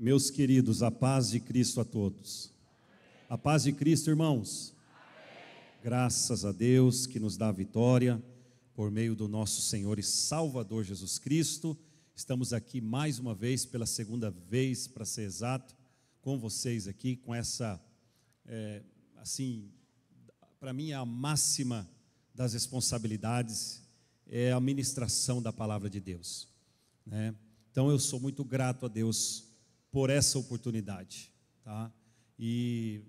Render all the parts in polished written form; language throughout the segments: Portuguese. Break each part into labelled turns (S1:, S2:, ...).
S1: Meus queridos, a paz de Cristo a todos. A paz de Cristo, irmãos. Graças a Deus que nos dá a vitória por meio do nosso Senhor e Salvador Jesus Cristo. Estamos aqui mais uma vez, pela segunda vez, para ser exato, com vocês aqui, com essa, para mim a máxima das responsabilidades é a ministração da palavra de Deus, né? Então eu sou muito grato a Deus por essa oportunidade, tá? E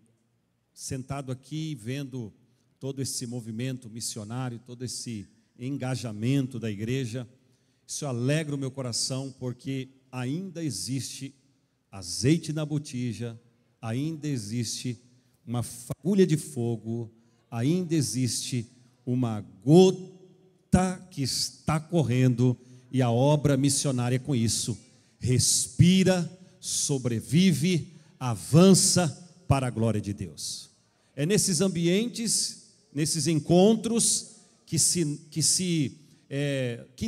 S1: sentado aqui, vendo todo esse movimento missionário, todo esse engajamento da igreja, isso alegra o meu coração, porque ainda existe azeite na botija, ainda existe uma fagulha de fogo, ainda existe uma gota que está correndo, e a obra missionária com isso respira, sobrevive, avança para a glória de Deus. É nesses ambientes, nesses encontros que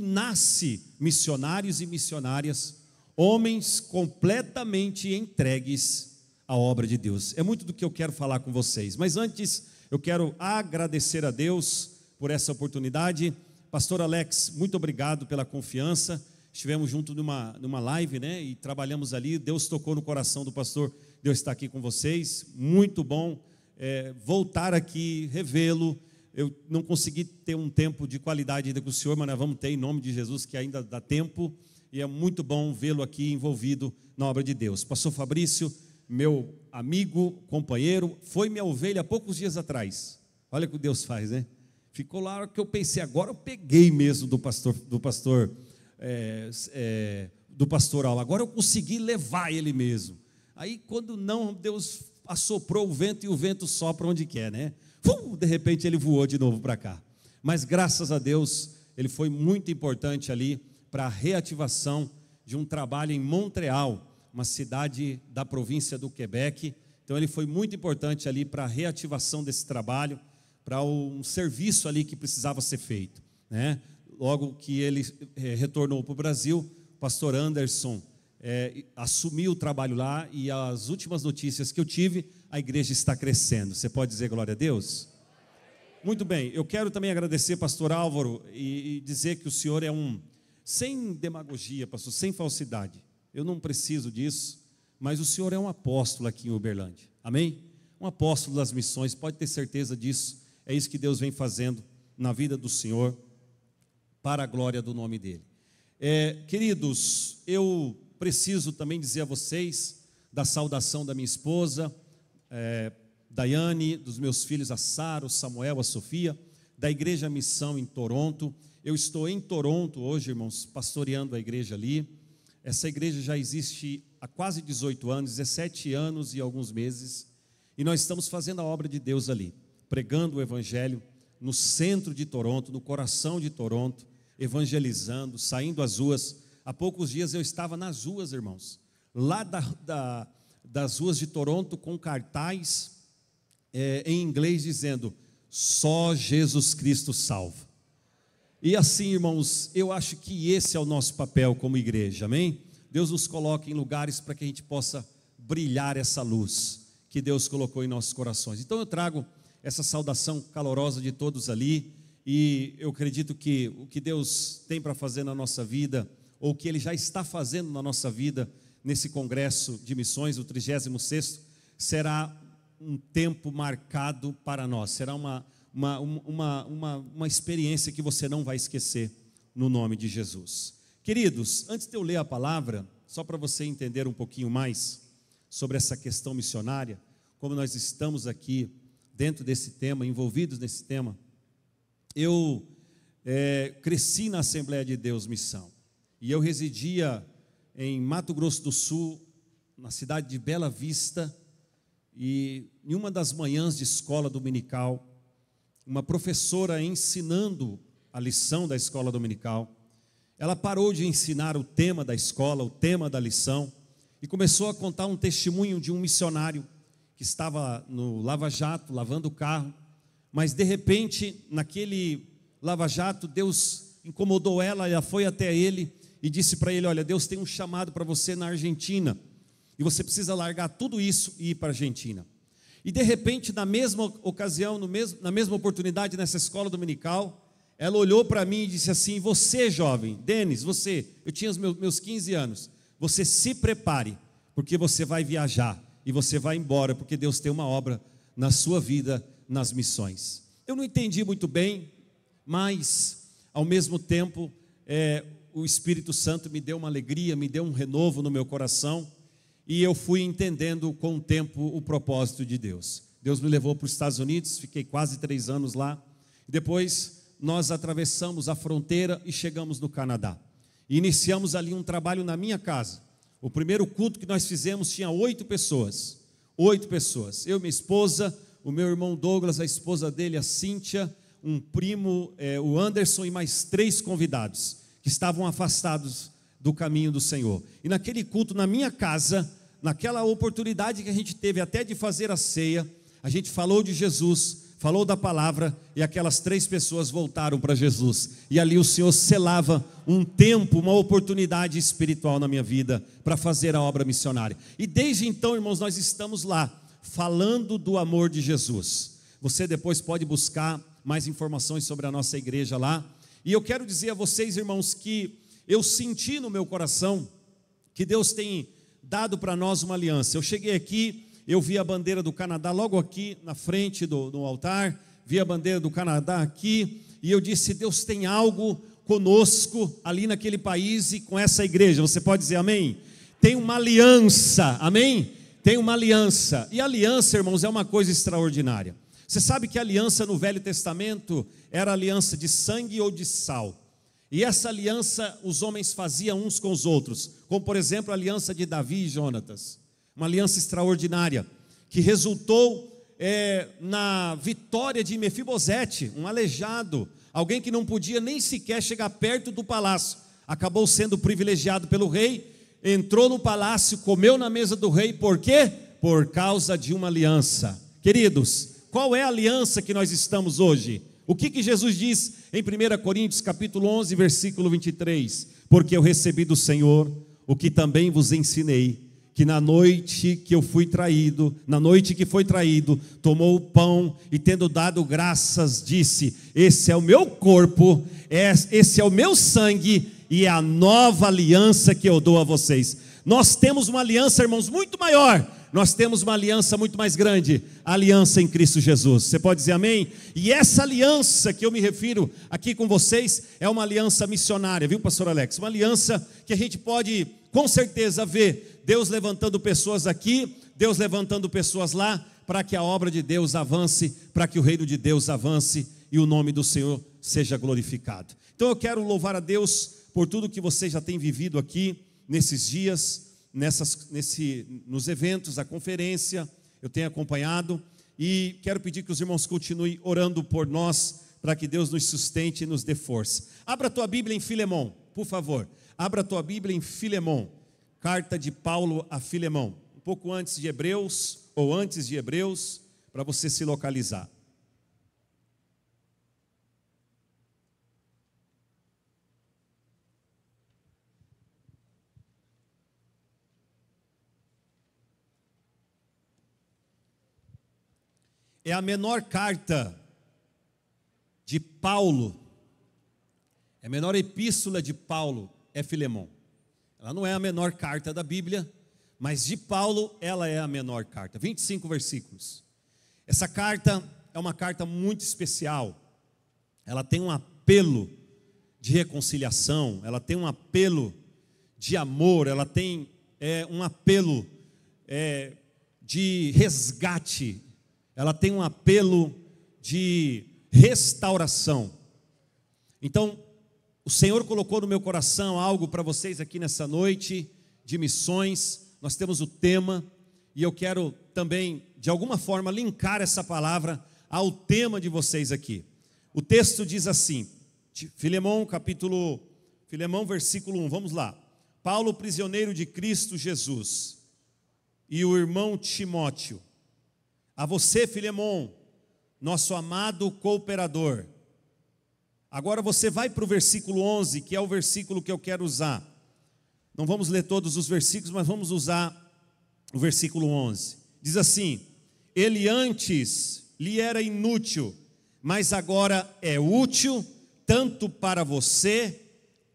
S1: nasce missionários e missionárias, homens completamente entregues à obra de Deus. É muito do que eu quero falar com vocês, mas antes eu quero agradecer a Deus por essa oportunidade. Pastor Alex, muito obrigado pela confiança. Estivemos juntos numa live, né? E trabalhamos ali. Deus tocou no coração do pastor. Deus está aqui com vocês. Muito bom voltar aqui, revê-lo. Eu não consegui ter um tempo de qualidade ainda com o senhor, mas nós vamos ter em nome de Jesus, que ainda dá tempo. E é muito bom vê-lo aqui envolvido na obra de Deus. Pastor Fabrício, meu amigo, companheiro, foi minha ovelha há poucos dias atrás. Olha o que Deus faz, né? Ficou lá que eu pensei, agora eu peguei mesmo do pastoral, agora eu consegui levar ele mesmo. Aí quando não, Deus assoprou o vento e o vento sopra onde quer, né? De repente ele voou de novo para cá. Mas graças a Deus, ele foi muito importante ali para a reativação de um trabalho em Montreal, uma cidade da província do Quebec. Então ele foi muito importante ali para a reativação desse trabalho, para um serviço ali que precisava ser feito, né? Logo que ele retornou para o Brasil, o pastor Anderson assumiu o trabalho lá, e as últimas notícias que eu tive, a igreja está crescendo. Você pode dizer glória a Deus? Muito bem, eu quero também agradecer pastor Álvaro e dizer que o senhor é sem demagogia, pastor, sem falsidade, eu não preciso disso, mas o senhor é um apóstolo aqui em Uberlândia, amém? Um apóstolo das missões, pode ter certeza disso. É isso que Deus vem fazendo na vida do senhor, para a glória do nome dele. Queridos, eu preciso também dizer a vocês da saudação da minha esposa, Daiane, dos meus filhos, a Sara, o Samuel, a Sofia, da Igreja Missão em Toronto. Eu estou em Toronto hoje, irmãos, pastoreando a igreja ali. Essa igreja já existe há quase 18 anos, 17 anos e alguns meses, e nós estamos fazendo a obra de Deus ali, pregando o Evangelho no centro de Toronto, no coração de Toronto, evangelizando, saindo às ruas. Há poucos dias eu estava nas ruas, irmãos, lá das ruas de Toronto, com cartaz em inglês dizendo: só Jesus Cristo salva. E assim, irmãos, eu acho que esse é o nosso papel como igreja, amém? Deus nos coloca em lugares para que a gente possa brilhar essa luz que Deus colocou em nossos corações. Então eu trago essa saudação calorosa de todos ali, e eu acredito que o que Deus tem para fazer na nossa vida, ou o que Ele já está fazendo na nossa vida, nesse congresso de missões, o 36º, será um tempo marcado para nós, será uma experiência que você não vai esquecer, no nome de Jesus. Queridos, antes de eu ler a palavra, só para você entender um pouquinho mais sobre essa questão missionária, como nós estamos aqui dentro desse tema, envolvidos nesse tema, eu cresci na Assembleia de Deus Missão, e eu residia em Mato Grosso do Sul, na cidade de Bela Vista, e em uma das manhãs de escola dominical, uma professora ensinando a lição da escola dominical, ela parou de ensinar o tema da escola, o tema da lição, e começou a contar um testemunho de um missionário que estava no lava-jato, lavando o carro, mas de repente, naquele lava-jato, Deus incomodou ela foi até ele e disse para ele: olha, Deus tem um chamado para você na Argentina, E você precisa largar tudo isso e ir para a Argentina. E de repente, na mesma ocasião, na mesma oportunidade, nessa escola dominical, ela olhou para mim e disse assim: você jovem, Denis, você, eu tinha os meus 15 anos, você se prepare, porque você vai viajar e você vai embora, porque Deus tem uma obra na sua vida, nas missões. Eu não entendi muito bem, mas ao mesmo tempo, o Espírito Santo me deu uma alegria, me deu um renovo no meu coração, e eu fui entendendo com o tempo o propósito de Deus. Deus me levou para os Estados Unidos, fiquei quase 3 anos lá, e depois nós atravessamos a fronteira e chegamos no Canadá. E iniciamos ali um trabalho na minha casa. O primeiro culto que nós fizemos tinha 8 pessoas. 8 pessoas. Eu, minha esposa, o meu irmão Douglas, a esposa dele, a Cíntia, um primo, o Anderson, e mais 3 convidados que estavam afastados do caminho do Senhor. E naquele culto, na minha casa, naquela oportunidade que a gente teve até de fazer a ceia, a gente falou de Jesus, falou da palavra, e aquelas 3 pessoas voltaram para Jesus. E ali o Senhor selava um tempo, uma oportunidade espiritual na minha vida para fazer a obra missionária. E desde então, irmãos, nós estamos lá falando do amor de Jesus. Você depois pode buscar mais informações sobre a nossa igreja lá. E eu quero dizer a vocês, irmãos, que eu senti no meu coração que Deus tem dado para nós uma aliança. Eu cheguei aqui, eu vi a bandeira do Canadá logo aqui na frente do altar, vi a bandeira do Canadá aqui, e eu disse: Deus tem algo conosco ali naquele país e com essa igreja. Você pode dizer amém? Tem uma aliança, amém? Tem uma aliança. E aliança, irmãos, é uma coisa extraordinária. Você sabe que a aliança no Velho Testamento era aliança de sangue ou de sal. E essa aliança os homens faziam uns com os outros, como por exemplo a aliança de Davi e Jonatas, uma aliança extraordinária, que resultou na vitória de Mefibosete, um aleijado, alguém que não podia nem sequer chegar perto do palácio, acabou sendo privilegiado pelo rei, entrou no palácio, comeu na mesa do rei. Por quê? Por causa de uma aliança. Queridos, qual é a aliança que nós estamos hoje? O que Jesus diz em 1 Coríntios capítulo 11, versículo 23? Porque eu recebi do Senhor o que também vos ensinei, que na noite que eu fui traído, na noite que foi traído, tomou o pão e tendo dado graças, disse: esse é o meu corpo, esse é o meu sangue, e é a nova aliança que eu dou a vocês. Nós temos uma aliança, irmãos, muito maior. Nós temos uma aliança muito mais grande, a aliança em Cristo Jesus. Você pode dizer amém? E essa aliança que eu me refiro aqui com vocês é uma aliança missionária, viu, pastor Alex? Uma aliança que a gente pode com certeza ver Deus levantando pessoas aqui, Deus levantando pessoas lá, para que a obra de Deus avance, para que o reino de Deus avance e o nome do Senhor seja glorificado. Então eu quero louvar a Deus por tudo que você já tem vivido aqui nesses dias, nos eventos, a conferência, eu tenho acompanhado, e quero pedir que os irmãos continuem orando por nós, para que Deus nos sustente e nos dê força. Abra a tua Bíblia em Filemão, por favor. Abra a tua Bíblia em Filemão, carta de Paulo a Filemão, um pouco antes de Hebreus, ou antes de Hebreus, para você se localizar. É a menor carta de Paulo, a menor epístola de Paulo é Filemão. Ela não é a menor carta da Bíblia, mas de Paulo ela é a menor carta, 25 versículos. Essa carta é uma carta muito especial, ela tem um apelo de reconciliação, ela tem um apelo de amor, ela tem um apelo de resgate, ela tem um apelo de restauração. Então, o Senhor colocou no meu coração algo para vocês aqui nessa noite de missões. Nós temos o tema, e eu quero também, de alguma forma, linkar essa palavra ao tema de vocês aqui. O texto diz assim, Filemão, versículo 1, vamos lá. Paulo, prisioneiro de Cristo Jesus, e o irmão Timóteo, a você, Filemão, nosso amado cooperador. Agora você vai para o versículo 11, que é o versículo que eu quero usar. Não vamos ler todos os versículos, mas vamos usar o versículo 11. Diz assim: ele antes lhe era inútil, mas agora é útil tanto para você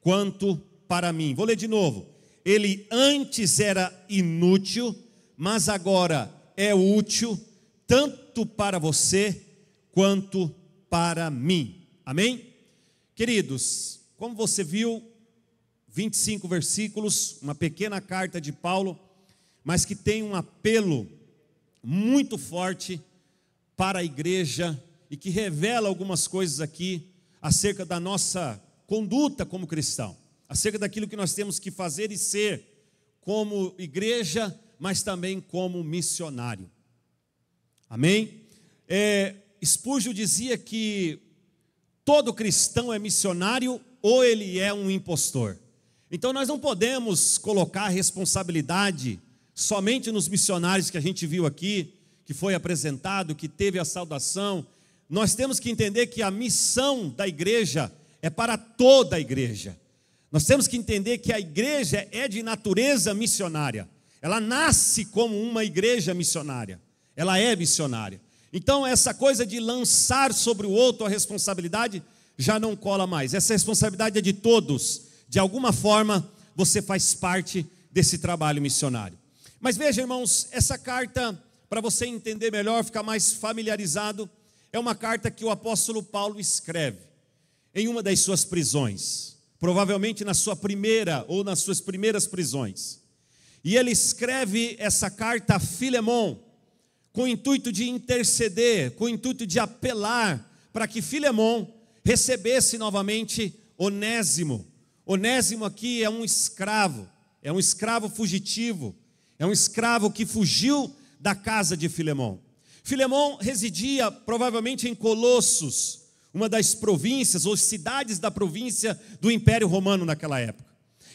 S1: quanto para mim. Vou ler de novo. Ele antes era inútil, mas agora é útil tanto para você quanto para mim. Amém? Queridos, como você viu, 25 versículos, uma pequena carta de Paulo, mas que tem um apelo muito forte para a igreja e que revela algumas coisas aqui acerca da nossa conduta como cristão, acerca daquilo que nós temos que fazer e ser como igreja, mas também como missionário. Amém? Spurgeon dizia que todo cristão é missionário ou ele é um impostor. Então nós não podemos colocar a responsabilidade somente nos missionários que a gente viu aqui, que foi apresentado, que teve a saudação. Nós temos que entender que a missão da igreja é para toda a igreja. Nós temos que entender que a igreja é de natureza missionária. Ela nasce como uma igreja missionária. Ela é missionária. Então essa coisa de lançar sobre o outro a responsabilidade já não cola mais. Essa responsabilidade é de todos. De alguma forma você faz parte desse trabalho missionário. Mas veja, irmãos, essa carta, para você entender melhor, ficar mais familiarizado, é uma carta que o apóstolo Paulo escreve em uma das suas prisões, provavelmente na sua primeira ou nas suas primeiras prisões. E ele escreve essa carta a Filemon, com o intuito de interceder, com o intuito de apelar para que Filemon recebesse novamente Onésimo. Onésimo aqui é um escravo fugitivo, é um escravo que fugiu da casa de Filemon. Filemon residia provavelmente em Colossos, uma das províncias ou cidades da província do Império Romano naquela época.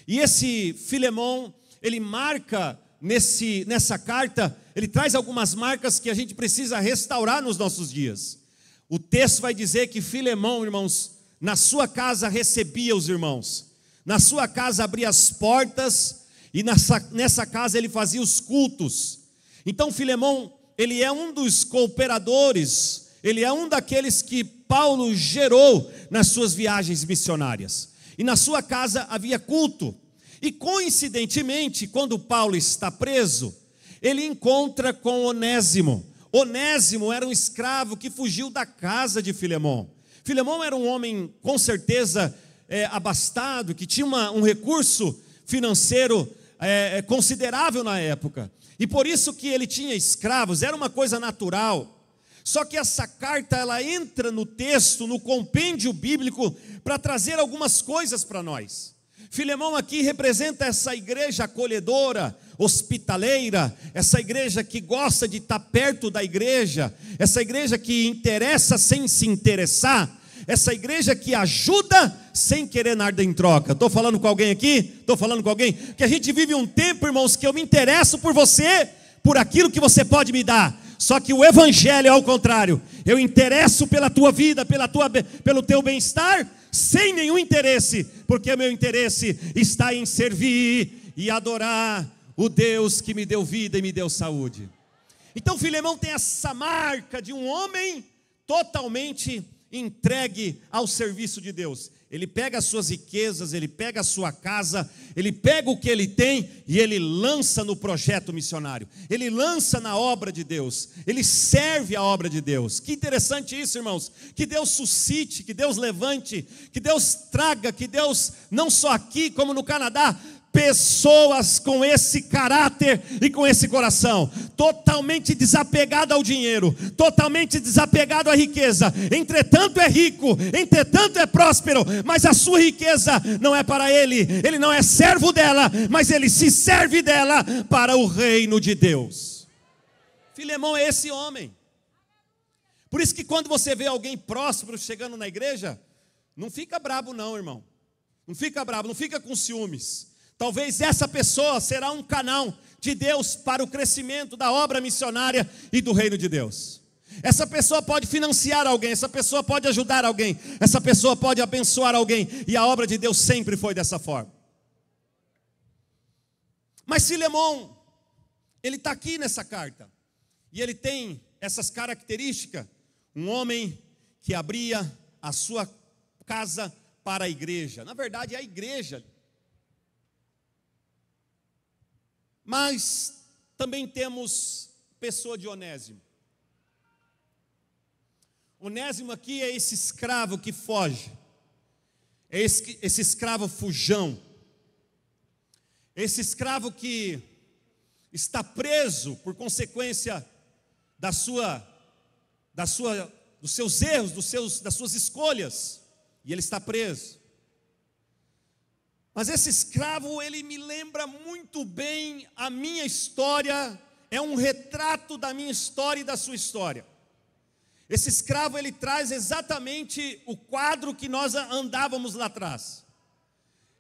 S1: E esse Filemon, ele marca nessa carta, ele traz algumas marcas que a gente precisa restaurar nos nossos dias. O texto vai dizer que Filemon, irmãos, na sua casa recebia os irmãos, na sua casa abria as portas e nessa casa ele fazia os cultos. Então Filemon, ele é um dos cooperadores, ele é um daqueles que Paulo gerou nas suas viagens missionárias. E na sua casa havia culto. E coincidentemente, quando Paulo está preso, ele encontra com Onésimo. Onésimo era um escravo que fugiu da casa de Filemon. Filemon era um homem com certeza abastado, que tinha um recurso financeiro considerável na época. E por isso que ele tinha escravos, era uma coisa natural. Só que essa carta, ela entra no texto, no compêndio bíblico, para trazer algumas coisas para nós. Filemon aqui representa essa igreja acolhedora, hospitaleira, essa igreja que gosta de estar perto da igreja, essa igreja que interessa sem se interessar, essa igreja que ajuda sem querer nada em troca. Estou falando com alguém aqui? Estou falando com alguém? Que a gente vive um tempo, irmãos, que eu me interesso por você, por aquilo que você pode me dar. Só que o evangelho é ao contrário. Eu interesso pela tua vida, pelo teu bem-estar, sem nenhum interesse, porque o meu interesse está em servir e adorar o Deus que me deu vida e me deu saúde. Então Filemon tem essa marca de um homem totalmente entregue ao serviço de Deus. Ele pega as suas riquezas, ele pega a sua casa, ele pega o que ele tem e ele lança no projeto missionário. Ele lança na obra de Deus, ele serve a obra de Deus. Que interessante isso, irmãos. Que Deus suscite, que Deus levante, que Deus traga, que Deus, não só aqui como no Canadá, pessoas com esse caráter e com esse coração, totalmente desapegado ao dinheiro, totalmente desapegado à riqueza, entretanto é rico, entretanto é próspero, mas a sua riqueza não é para ele não é servo dela, mas ele se serve dela para o reino de Deus. Filemon é esse homem. Por isso que quando você vê alguém próspero chegando na igreja, não fica brabo não, irmão, não fica brabo, não fica com ciúmes. Talvez essa pessoa será um canal de Deus para o crescimento da obra missionária e do reino de Deus. Essa pessoa pode financiar alguém, essa pessoa pode ajudar alguém, essa pessoa pode abençoar alguém, e a obra de Deus sempre foi dessa forma. Mas Filemon, ele está aqui nessa carta. E ele tem essas características. Um homem que abria a sua casa para a igreja. Na verdade, é a igreja. Mas também temos pessoa de Onésimo. Onésimo aqui é esse escravo que foge. É esse escravo fujão. Esse escravo que está preso por consequência dos seus erros, das suas escolhas. E ele está preso. Mas esse escravo, ele me lembra muito bem a minha história. É um retrato da minha história e da sua história. Esse escravo, ele traz exatamente o quadro que nós andávamos lá atrás.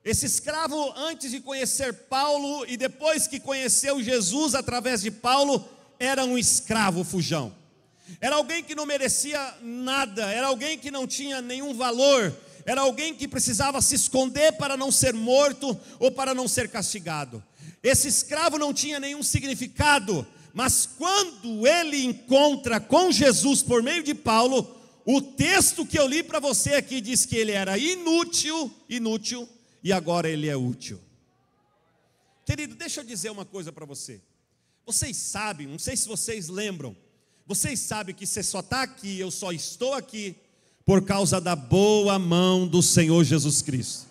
S1: Esse escravo, antes de conhecer Paulo e depois que conheceu Jesus através de Paulo, era um escravo fujão. Era alguém que não merecia nada, era alguém que não tinha nenhum valor, era alguém que precisava se esconder para não ser morto ou para não ser castigado. Esse escravo não tinha nenhum significado, mas quando ele encontra com Jesus por meio de Paulo, o texto que eu li para você aqui diz que ele era inútil, e agora ele é útil. Querido, deixa eu dizer uma coisa para você. Vocês sabem, não sei se vocês lembram, vocês sabem que você só está aqui, eu só estou aqui, por causa da boa mão do Senhor Jesus Cristo.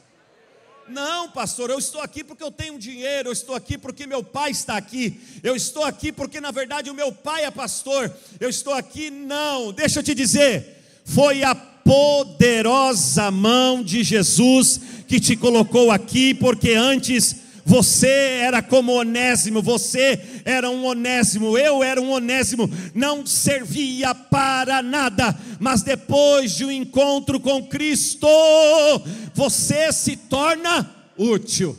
S1: Não, pastor, eu estou aqui porque eu tenho dinheiro, eu estou aqui porque meu pai está aqui, eu estou aqui porque na verdade o meu pai é pastor, eu estou aqui, não, deixa eu te dizer, foi a poderosa mão de Jesus que te colocou aqui, porque antes você era como Onésimo, você era um Onésimo, eu era um Onésimo, não servia para nada, mas depois de um encontro com Cristo, você se torna útil.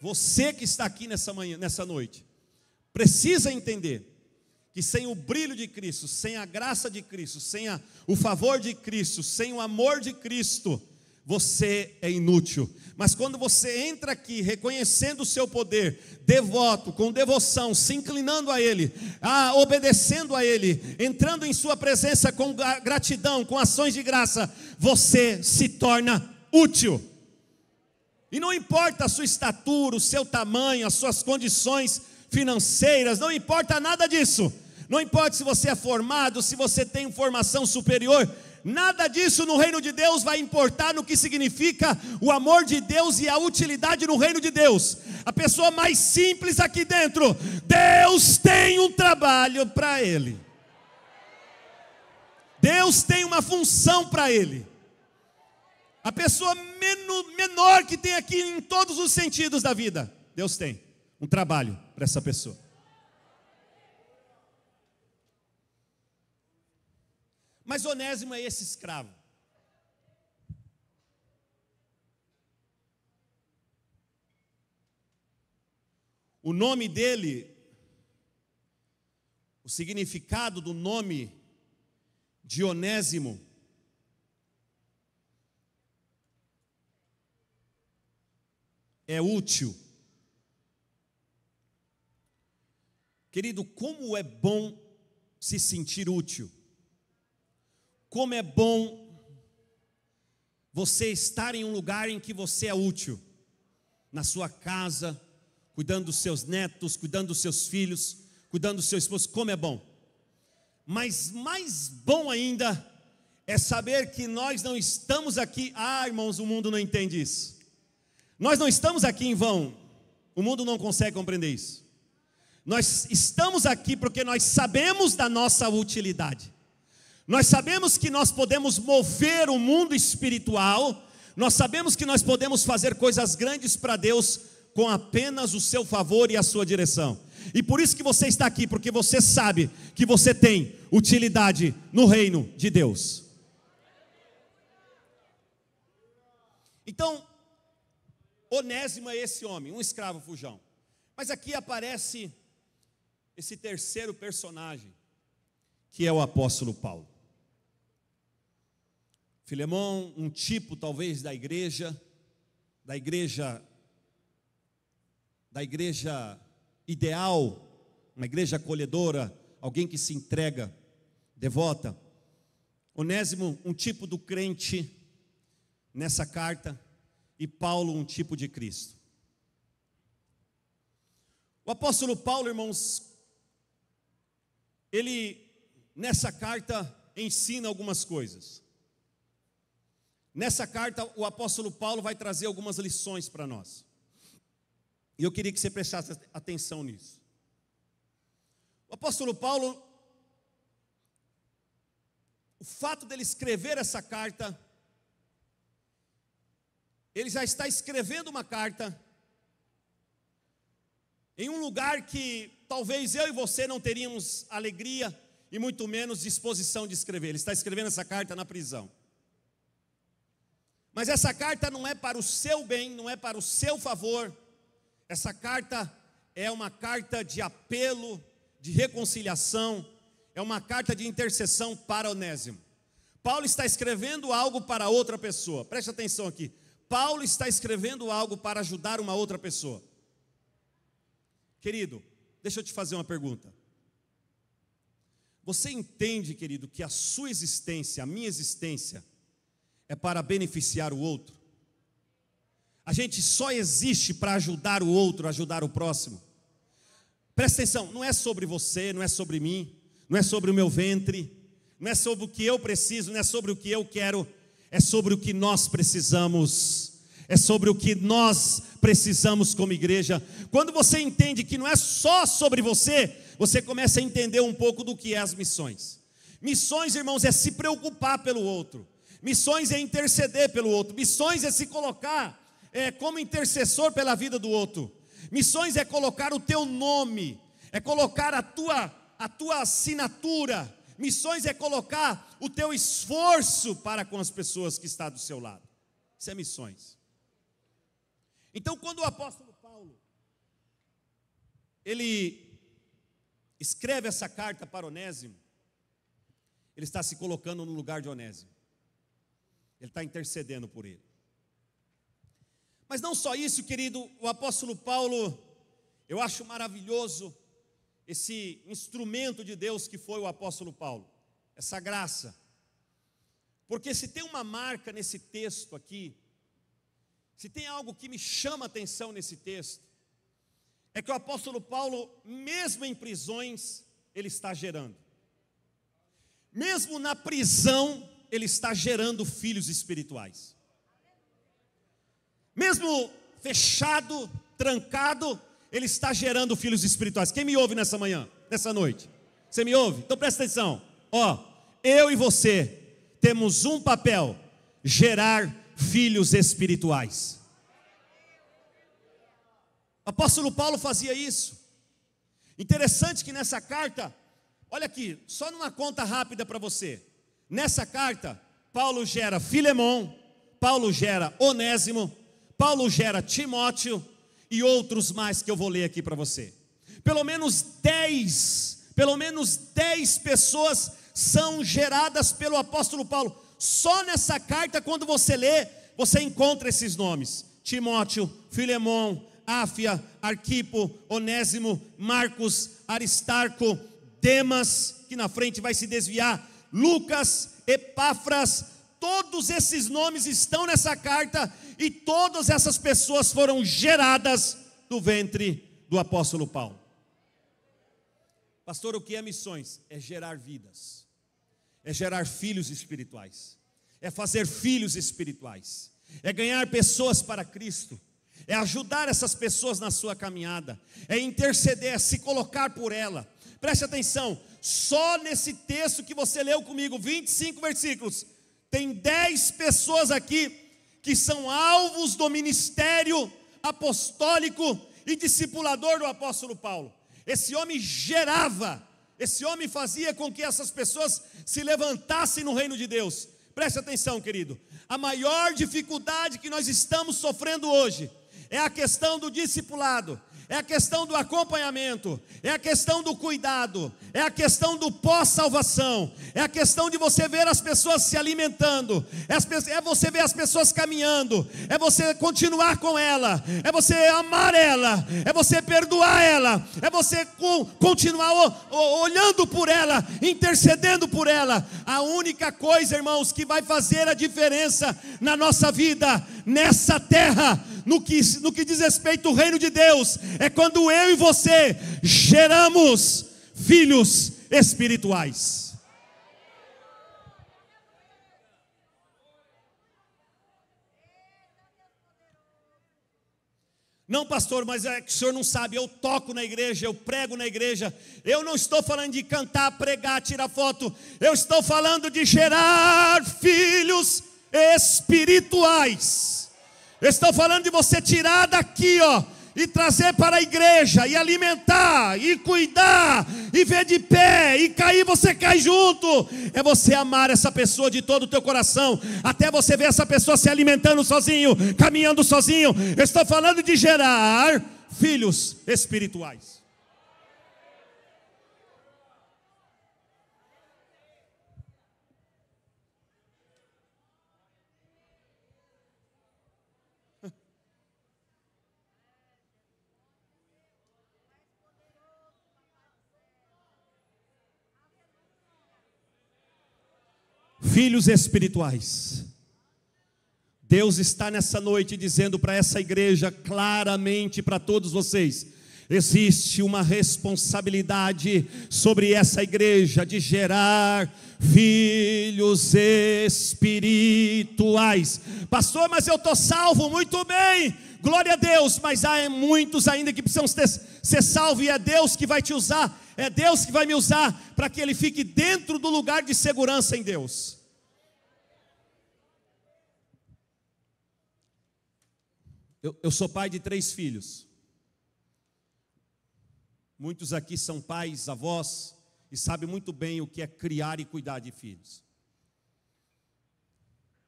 S1: Você que está aqui nessa noite, precisa entender que sem o brilho de Cristo, sem a graça de Cristo, sem o favor de Cristo, sem o amor de Cristo, você é inútil. Mas quando você entra aqui reconhecendo o seu poder, devoto, com devoção, se inclinando a Ele, obedecendo a Ele, entrando em sua presença com gratidão, com ações de graça, você se torna útil. E não importa a sua estatura, o seu tamanho, as suas condições financeiras, não importa nada disso. Não importa se você é formado, se você tem formação superior, nada disso no reino de Deus vai importar no que significa o amor de Deus e a utilidade no reino de Deus. A pessoa mais simples aqui dentro, Deus tem um trabalho para ele. Deus tem uma função para ele. A pessoa menor que tem aqui em todos os sentidos da vida, Deus tem um trabalho para essa pessoa. Mas Onésimo é esse escravo. O nome dele, o significado do nome de Onésimo é útil. Querido, como é bom se sentir útil. Como é bom você estar em um lugar em que você é útil. Na sua casa, cuidando dos seus netos, cuidando dos seus filhos, cuidando do seu esposo, como é bom. Mas mais bom ainda é saber que nós não estamos aqui. Irmãos, o mundo não entende isso. Nós não estamos aqui em vão. O mundo não consegue compreender isso. Nós estamos aqui porque nós sabemos da nossa utilidade. Nós sabemos que nós podemos mover o mundo espiritual. Nós sabemos que nós podemos fazer coisas grandes para Deus com apenas o seu favor e a sua direção. E por isso que você está aqui, porque você sabe que você tem utilidade no reino de Deus. Então, Onésimo é esse homem, um escravo fujão. Mas aqui aparece esse terceiro personagem, que é o apóstolo Paulo. Filemão, um tipo talvez da igreja da igreja ideal, uma igreja acolhedora, alguém que se entrega, devota. Onésimo, um tipo do crente nessa carta, e Paulo, um tipo de Cristo. O apóstolo Paulo, irmãos, ele nessa carta ensina algumas coisas. Nessa carta, o apóstolo Paulo vai trazer algumas lições para nós. E eu queria que você prestasse atenção nisso. O apóstolo Paulo, o fato dele escrever essa carta, ele já está escrevendo uma carta em um lugar que talvez eu e você não teríamos alegria e muito menos disposição de escrever. Ele está escrevendo essa carta na prisão. Mas essa carta não é para o seu bem, não é para o seu favor. Essa carta é uma carta de apelo, de reconciliação, é uma carta de intercessão para Onésimo. Paulo está escrevendo algo para outra pessoa. Preste atenção aqui. Paulo está escrevendo algo para ajudar uma outra pessoa. Querido, deixa eu te fazer uma pergunta. Você entende, querido, que a sua existência, a minha existência, é para beneficiar o outro? A gente só existe para ajudar o outro, ajudar o próximo. Presta atenção, não é sobre você, não é sobre mim, não é sobre o meu ventre, não é sobre o que eu preciso, não é sobre o que eu quero, é sobre o que nós precisamos. É sobre o que nós precisamos como igreja. Quando você entende que não é só sobre você, você começa a entender um pouco do que é as missões. Missões, irmãos, é se preocupar pelo outro. Missões é interceder pelo outro. Missões é se colocar como intercessor pela vida do outro. Missões é colocar o teu nome, é colocar a tua assinatura. Missões é colocar o teu esforço para com as pessoas que estão do seu lado. Isso é missões. Então, quando o apóstolo Paulo, ele escreve essa carta para Onésimo, ele está se colocando no lugar de Onésimo. Ele está intercedendo por ele. Mas não só isso, querido, o apóstolo Paulo, eu acho maravilhoso esse instrumento de Deus que foi o apóstolo Paulo, essa graça. Porque se tem uma marca nesse texto aqui, se tem algo que me chama a atenção nesse texto, é que o apóstolo Paulo, mesmo em prisões, ele está gerando. Mesmo na prisão, ele está gerando filhos espirituais. Mesmo fechado, trancado, ele está gerando filhos espirituais. Quem me ouve nessa manhã, nessa noite? Você me ouve? Então presta atenção. Eu e você temos um papel: gerar filhos espirituais. O apóstolo Paulo fazia isso. Interessante que nessa carta, olha aqui, só numa conta rápida para você. Nessa carta, Paulo gera Filemon, Paulo gera Onésimo, Paulo gera Timóteo e outros mais que eu vou ler aqui para você. Pelo menos 10 pessoas são geradas pelo apóstolo Paulo. Só nessa carta, quando você lê, você encontra esses nomes: Timóteo, Filemon, Áfia, Arquipo, Onésimo, Marcos, Aristarco, Demas, que na frente vai se desviar, Lucas, Epáfras. Todos esses nomes estão nessa carta e todas essas pessoas foram geradas do ventre do apóstolo Paulo. Pastor, o que é missões? É gerar vidas, é gerar filhos espirituais, é fazer filhos espirituais, é ganhar pessoas para Cristo, é ajudar essas pessoas na sua caminhada, é interceder, é se colocar por ela. Preste atenção, só nesse texto que você leu comigo, 25 versículos, tem 10 pessoas aqui que são alvos do ministério apostólico e discipulador do apóstolo Paulo. Esse homem gerava, esse homem fazia com que essas pessoas se levantassem no reino de Deus. Preste atenção, querido, a maior dificuldade que nós estamos sofrendo hoje é a questão do discipulado, é a questão do acompanhamento, é a questão do cuidado, é a questão do pós-salvação, é a questão de você ver as pessoas se alimentando, é você ver as pessoas caminhando, é você continuar com ela, é você amar ela, é você perdoar ela, é você continuar olhando por ela, intercedendo por ela. A única coisa, irmãos, que vai fazer a diferença na nossa vida, nessa terra, no que diz respeito ao reino de Deus, é quando eu e você geramos filhos espirituais. Não, pastor, mas é que o senhor não sabe, eu toco na igreja, eu prego na igreja. Eu não estou falando de cantar, pregar, tirar foto. Eu estou falando de gerar filhos espirituais. Eu estou falando de você tirar daqui, e trazer para a igreja, e alimentar, e cuidar, e ver de pé, e cair, você cai junto. É você amar essa pessoa de todo o teu coração, até você ver essa pessoa se alimentando sozinho, caminhando sozinho. Eu estou falando de gerar filhos espirituais. Filhos espirituais. Deus está nessa noite dizendo para essa igreja claramente, para todos vocês: existe uma responsabilidade sobre essa igreja de gerar filhos espirituais. Pastor, mas eu estou salvo, muito bem, glória a Deus, mas há muitos ainda que precisam ser salvos, e é Deus que vai te usar, é Deus que vai me usar, para que ele fique dentro do lugar de segurança em Deus. Eu sou pai de 3 filhos. Muitos aqui são pais, avós, e sabem muito bem o que é criar e cuidar de filhos.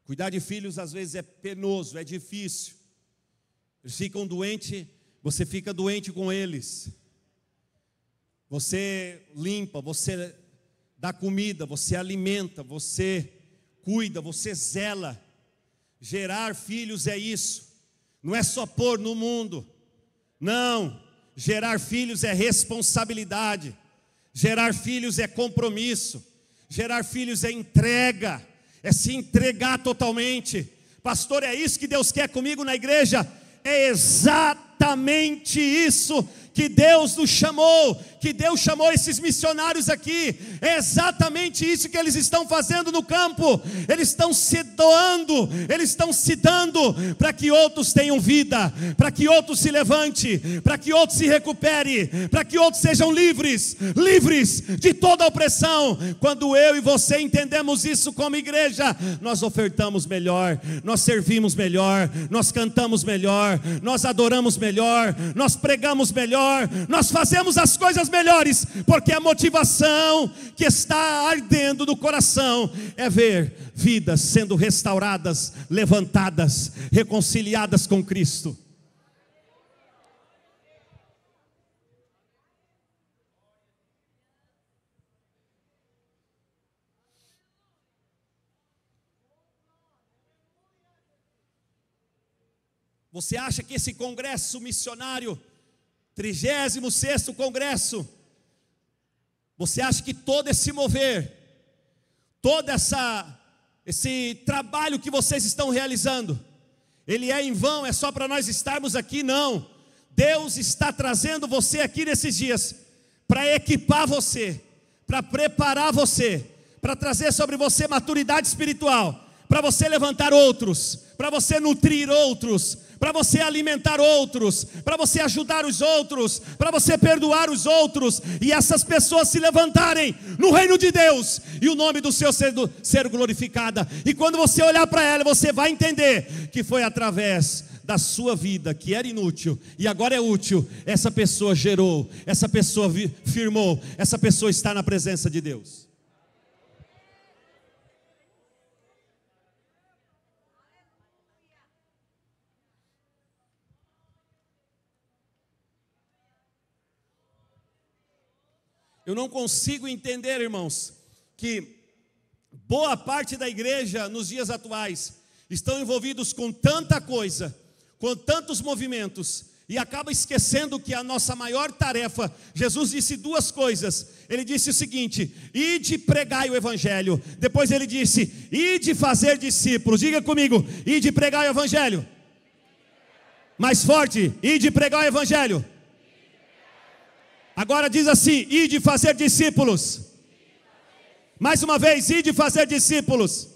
S1: Cuidar de filhos às vezes é penoso, é difícil. Eles ficam doentes, você fica doente com eles. Você limpa, você dá comida, você alimenta, você cuida, você zela. Gerar filhos é isso. Não é só pôr no mundo. Não, gerar filhos é responsabilidade. Gerar filhos é compromisso. Gerar filhos é entrega. É se entregar totalmente. Pastor, é isso que Deus quer comigo na igreja? É exatamente isso que Deus nos chamou, que Deus chamou esses missionários aqui. É exatamente isso que eles estão fazendo no campo. Eles estão se doando, eles estão se dando para que outros tenham vida, para que outros se levante, para que outros se recupere, para que outros sejam livres de toda a opressão. Quando eu e você entendemos isso como igreja, nós ofertamos melhor, nós servimos melhor, nós cantamos melhor, nós adoramos melhor, nós pregamos melhor, nós fazemos as coisas melhores, porque a motivação que está ardendo no coração é ver vidas sendo restauradas, levantadas, reconciliadas com Cristo. Você acha que esse congresso missionário, 36º congresso, você acha que todo esse mover, todo esse trabalho que vocês estão realizando, ele é em vão, é só para nós estarmos aqui? Não. Deus está trazendo você aqui nesses dias para equipar você, para preparar você, para trazer sobre você maturidade espiritual, para você levantar outros, para você nutrir outros, para você alimentar outros, para você ajudar os outros, para você perdoar os outros, e essas pessoas se levantarem no reino de Deus, e o nome do Senhor ser glorificado. E quando você olhar para ela, você vai entender que foi através da sua vida, que era inútil, e agora é útil. Essa pessoa gerou, essa pessoa firmou, essa pessoa está na presença de Deus. Eu não consigo entender, irmãos, que boa parte da igreja nos dias atuais estão envolvidos com tanta coisa, com tantos movimentos, e acaba esquecendo que a nossa maior tarefa, Jesus disse duas coisas. Ele disse o seguinte: ide pregai o evangelho. Depois ele disse: ide fazer discípulos. Diga comigo: ide pregai o evangelho. Mais forte: ide pregai o evangelho. Agora diz assim: ide fazer discípulos. Mais uma vez: ide fazer discípulos.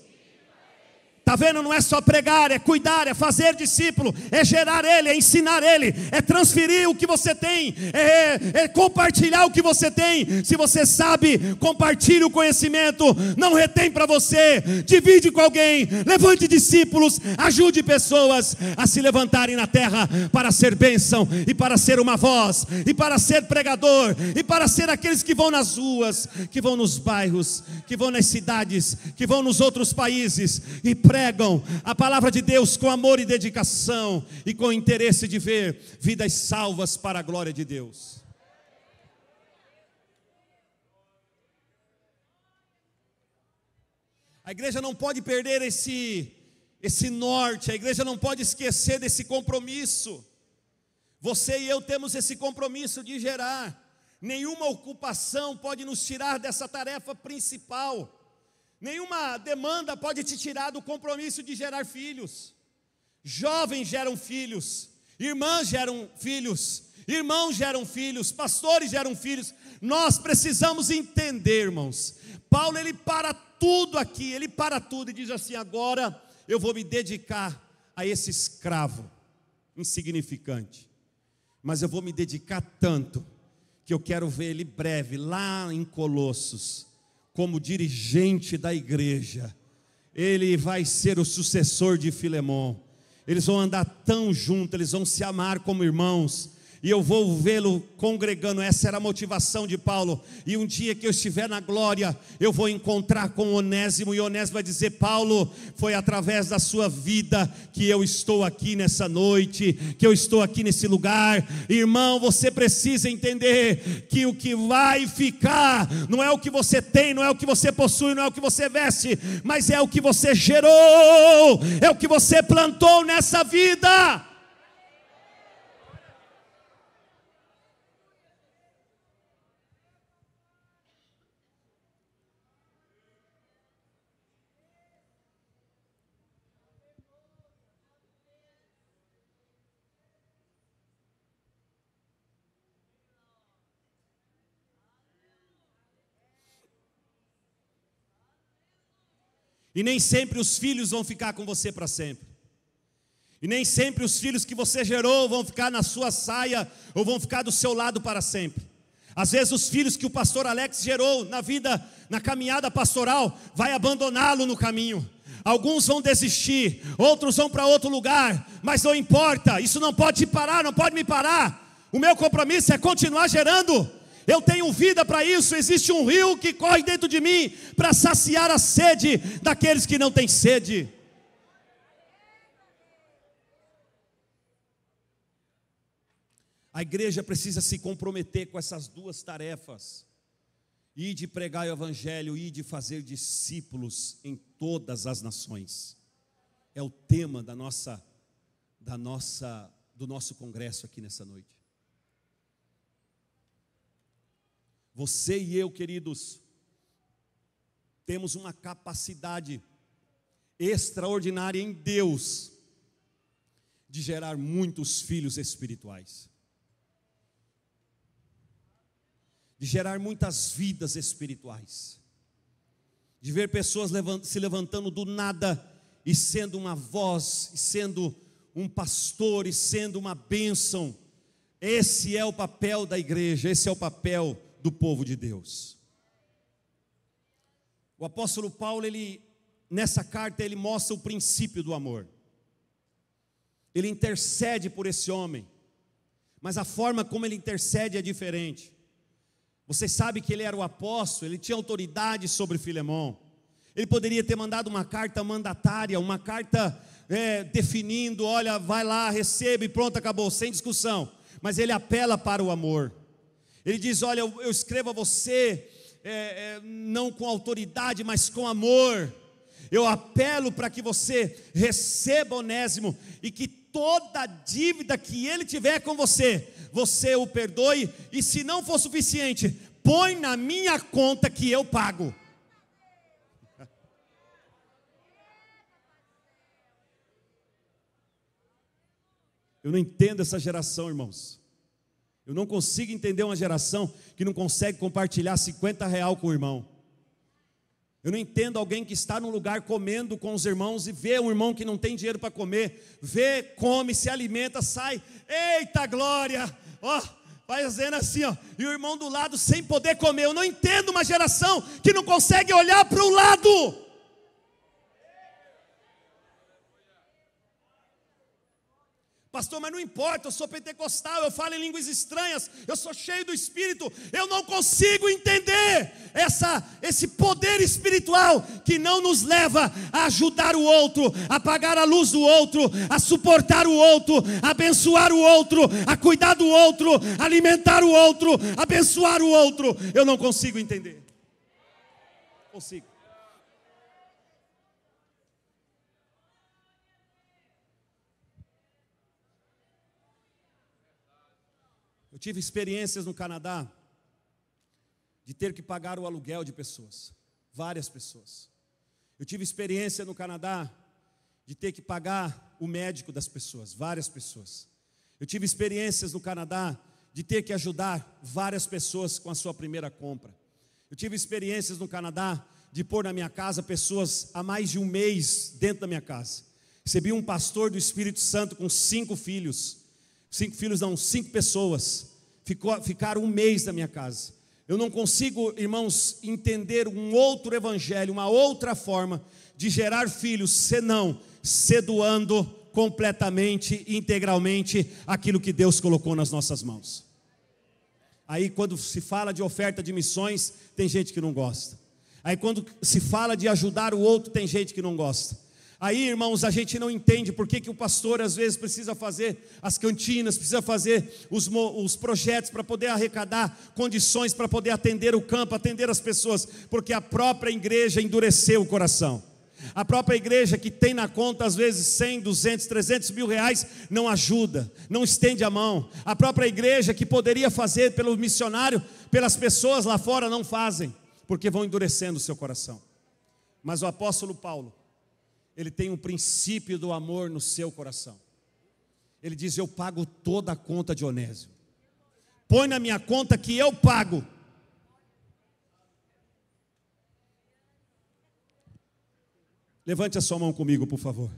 S1: Está vendo? Não é só pregar, é cuidar, é fazer discípulo, é gerar ele, é ensinar ele, é transferir o que você tem, é compartilhar o que você tem. Se você sabe, compartilhe o conhecimento, não retém para você, divide com alguém, levante discípulos, ajude pessoas a se levantarem na terra para ser bênção, e para ser uma voz, e para ser pregador, e para ser aqueles que vão nas ruas, que vão nos bairros, que vão nas cidades, que vão nos outros países, e pregam a palavra de Deus com amor e dedicação, e com interesse de ver vidas salvas para a glória de Deus. A igreja não pode perder esse norte, a igreja não pode esquecer desse compromisso. Você e eu temos esse compromisso de gerar. Nenhuma ocupação pode nos tirar dessa tarefa principal. Nenhuma demanda pode te tirar do compromisso de gerar filhos. Jovens geram filhos, irmãs geram filhos, irmãos geram filhos, pastores geram filhos. Nós precisamos entender, irmãos. Paulo, ele para tudo aqui, ele para tudo e diz assim: agora eu vou me dedicar a esse escravo insignificante, mas eu vou me dedicar tanto que eu quero ver ele breve lá em Colossos como dirigente da igreja. Ele vai ser o sucessor de Filemon. Eles vão andar tão juntos, eles vão se amar como irmãos, e eu vou vê-lo congregando. Essa era a motivação de Paulo. E um dia que eu estiver na glória, eu vou encontrar com Onésimo, e Onésimo vai dizer: Paulo, foi através da sua vida que eu estou aqui nessa noite, que eu estou aqui nesse lugar. Irmão, você precisa entender que o que vai ficar não é o que você tem, não é o que você possui, não é o que você veste, mas é o que você gerou, é o que você plantou nessa vida. E nem sempre os filhos vão ficar com você para sempre. E nem sempre os filhos que você gerou vão ficar na sua saia, ou vão ficar do seu lado para sempre. Às vezes os filhos que o pastor Alex gerou na vida, na caminhada pastoral, vai abandoná-lo no caminho. Alguns vão desistir, outros vão para outro lugar, mas não importa, isso não pode te parar, não pode me parar. O meu compromisso é continuar gerando. Eu tenho vida para isso. Existe um rio que corre dentro de mim para saciar a sede daqueles que não têm sede. A igreja precisa se comprometer com essas duas tarefas: e de pregar o evangelho, e de fazer discípulos em todas as nações. É o tema do nosso congresso aqui nessa noite. Você e eu, queridos, temos uma capacidade extraordinária em Deus de gerar muitos filhos espirituais, de gerar muitas vidas espirituais, de ver pessoas se levantando do nada e sendo uma voz, e sendo um pastor, e sendo uma bênção. Esse é o papel da igreja, esse é o papel do povo de Deus. O apóstolo Paulo, nessa carta, ele mostra o princípio do amor. Ele intercede por esse homem, mas a forma como ele intercede é diferente. Você sabe que ele era o apóstolo, ele tinha autoridade sobre Filemon. Ele poderia ter mandado uma carta mandatária, uma carta definindo: olha, vai lá, recebe, pronto, acabou, sem discussão. Mas ele apela para o amor. Ele diz: olha, eu escrevo a você não com autoridade, mas com amor. Eu apelo para que você receba Onésimo e que toda dívida que ele tiver com você, você o perdoe, e se não for suficiente, põe na minha conta que eu pago. Eu não entendo essa geração, irmãos. Eu não consigo entender uma geração que não consegue compartilhar R$50 com o irmão. Eu não entendo alguém que está num lugar comendo com os irmãos e vê um irmão que não tem dinheiro para comer, vê, come, se alimenta, sai, eita glória, ó, vai fazendo assim, ó, e o irmão do lado sem poder comer. Eu não entendo uma geração que não consegue olhar para o lado. Pastor, mas não importa, eu sou pentecostal, eu falo em línguas estranhas, eu sou cheio do Espírito, eu não consigo entender esse poder espiritual que não nos leva a ajudar o outro, a apagar a luz do outro, a suportar o outro, a abençoar o outro, a cuidar do outro, a alimentar o outro, a abençoar o outro. Eu não consigo entender. Consigo. Eu tive experiências no Canadá de ter que pagar o aluguel de pessoas, várias pessoas. Eu tive experiência no Canadá de ter que pagar o médico das pessoas, várias pessoas. Eu tive experiências no Canadá de ter que ajudar várias pessoas com a sua primeira compra. Eu tive experiências no Canadá de pôr na minha casa pessoas há mais de um mês dentro da minha casa. Recebi um pastor do Espírito Santo com 5 filhos. 5 pessoas ficaram um mês na minha casa. Eu não consigo, irmãos, entender um outro evangelho, uma outra forma de gerar filhos, senão se doando completamente, integralmente, aquilo que Deus colocou nas nossas mãos. Aí quando se fala de oferta de missões, tem gente que não gosta. Aí quando se fala de ajudar o outro, tem gente que não gosta. Aí, irmãos, a gente não entende por que o pastor às vezes precisa fazer as cantinas, precisa fazer os projetos para poder arrecadar condições para poder atender o campo, atender as pessoas, porque a própria igreja endureceu o coração. A própria igreja que tem na conta às vezes 100, 200, 300 mil reais, não ajuda, não estende a mão. A própria igreja que poderia fazer pelo missionário, pelas pessoas lá fora, não fazem, porque vão endurecendo o seu coração. Mas o apóstolo Paulo, ele tem um princípio do amor no seu coração. Ele diz: eu pago toda a conta de Onésimo. Põe na minha conta que eu pago. Levante a sua mão comigo, por favor.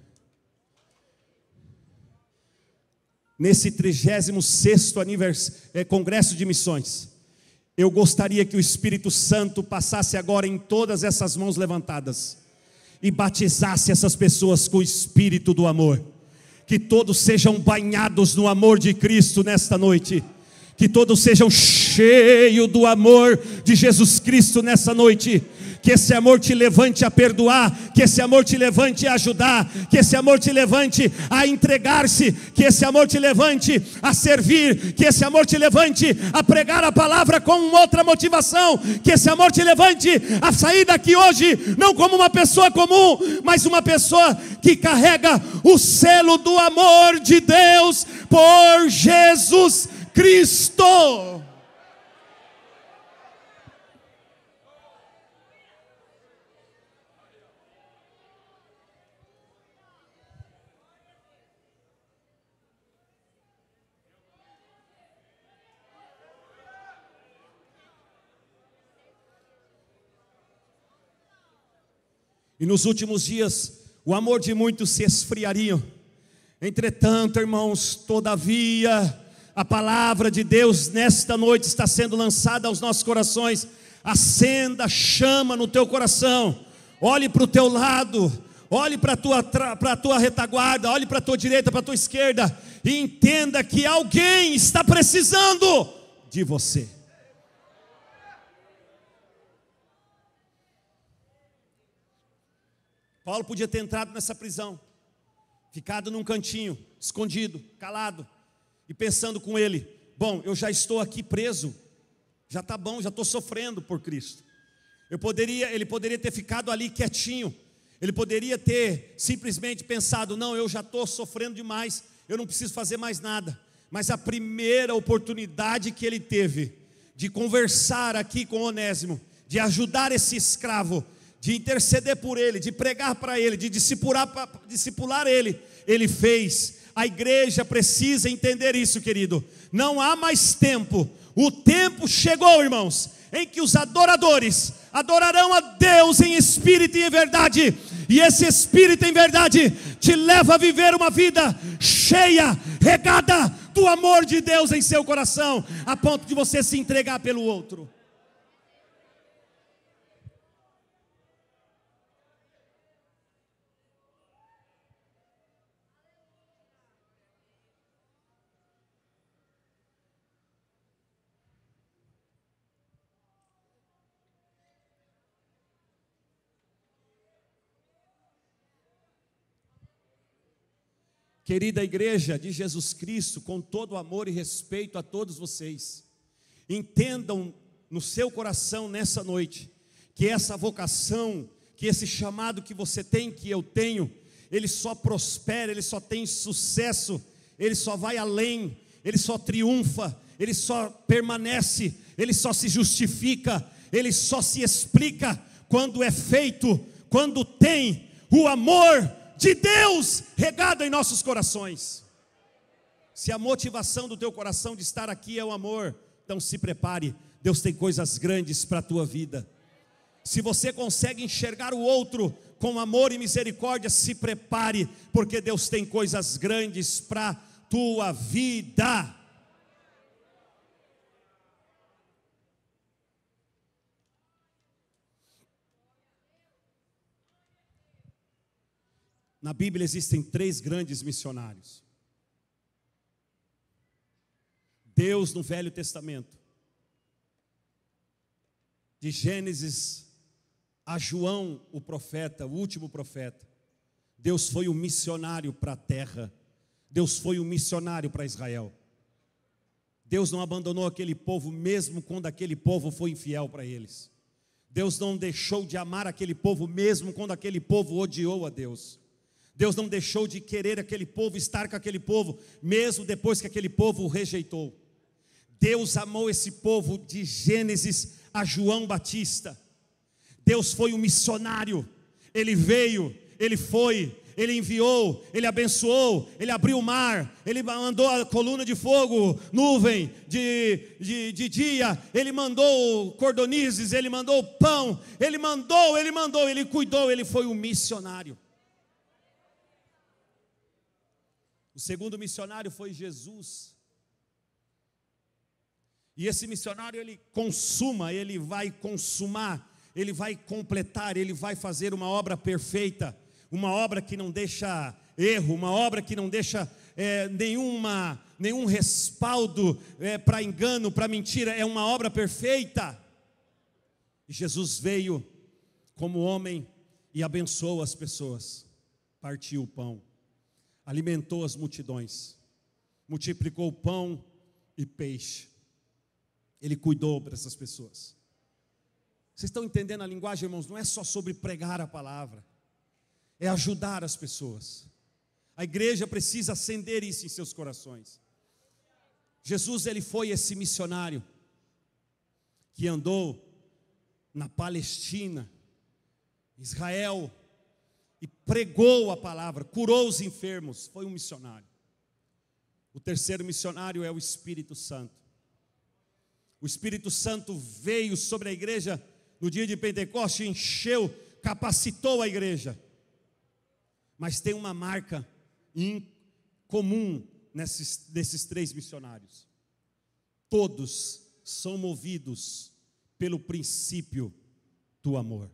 S1: Nesse 36º Congresso de Missões, eu gostaria que o Espírito Santo passasse agora em todas essas mãos levantadas e batizasse essas pessoas com o Espírito do amor. Que todos sejam banhados no amor de Cristo nesta noite. Que todos sejam cheios do amor de Jesus Cristo nessa noite. Que esse amor te levante a perdoar, que esse amor te levante a ajudar, que esse amor te levante a entregar-se, que esse amor te levante a servir, que esse amor te levante a pregar a palavra com outra motivação, que esse amor te levante a sair daqui hoje, não como uma pessoa comum, mas uma pessoa que carrega o selo do amor de Deus por Jesus Cristo. E nos últimos dias, o amor de muitos se esfriaria. Entretanto, irmãos, todavia, a palavra de Deus nesta noite está sendo lançada aos nossos corações. Acenda a chama no teu coração. Olhe para o teu lado, olhe para a tua retaguarda, olhe para a tua direita, para a tua esquerda, e entenda que alguém está precisando de você. Paulo podia ter entrado nessa prisão, ficado num cantinho, escondido, calado, e pensando com ele: bom, eu já estou aqui preso, Já está bom, já estou sofrendo por Cristo. Ele poderia ter ficado ali quietinho. Ele poderia ter simplesmente pensado: não, eu já estou sofrendo demais, eu não preciso fazer mais nada. Mas a primeira oportunidade que ele teve de conversar aqui com Onésimo, de ajudar esse escravo, de interceder por ele, de pregar para ele, de discipular ele, ele fez. A igreja precisa entender isso, querido. Não há mais tempo. O tempo chegou, irmãos, em que os adoradores adorarão a Deus em espírito e em verdade. E esse espírito em verdade te leva a viver uma vida cheia, regada do amor de Deus em seu coração, a ponto de você se entregar pelo outro. Querida igreja de Jesus Cristo, com todo amor e respeito a todos vocês, entendam no seu coração nessa noite, que essa vocação, que esse chamado que você tem, que eu tenho, ele só prospera, ele só tem sucesso, ele só vai além, ele só triunfa, ele só permanece, ele só se justifica, ele só se explica quando é feito, quando tem o amor de Deus regado em nossos corações. Se a motivação do teu coração de estar aqui é o amor, então se prepare, Deus tem coisas grandes para a tua vida. Se você consegue enxergar o outro com amor e misericórdia, se prepare, porque Deus tem coisas grandes para a tua vida. Na Bíblia existem 3 grandes missionários. Deus no Velho Testamento, de Gênesis a João o profeta, o último profeta, Deus foi o missionário para a terra. Deus foi o missionário para Israel. Deus não abandonou aquele povo mesmo quando aquele povo foi infiel para eles. Deus não deixou de amar aquele povo mesmo quando aquele povo odiou a Deus. Deus não deixou de querer aquele povo, estar com aquele povo, mesmo depois que aquele povo o rejeitou. Deus amou esse povo de Gênesis a João Batista. Deus foi um missionário. Ele veio, ele foi, ele enviou, ele abençoou, ele abriu o mar, ele mandou a coluna de fogo, nuvem de dia, ele mandou cordonizes, ele mandou pão, ele cuidou, ele foi um missionário. O segundo missionário foi Jesus. E esse missionário, ele vai consumar, ele vai completar, ele vai fazer uma obra perfeita, uma obra que não deixa erro, uma obra que não deixa nenhum respaldo para engano, para mentira, é uma obra perfeita. E Jesus veio como homem e abençoou as pessoas, partiu o pão, alimentou as multidões, multiplicou pão e peixe. Ele cuidou para essas pessoas. Vocês estão entendendo a linguagem, irmãos? Não é só sobre pregar a palavra, é ajudar as pessoas. A igreja precisa acender isso em seus corações. Jesus, ele foi esse missionário que andou na Palestina, Israel, e pregou a palavra, curou os enfermos, foi um missionário. O terceiro missionário é o Espírito Santo. O Espírito Santo veio sobre a igreja no dia de Pentecostes, encheu, capacitou a igreja. Mas tem uma marca incomum nesses 3 missionários. Todos são movidos pelo princípio do amor.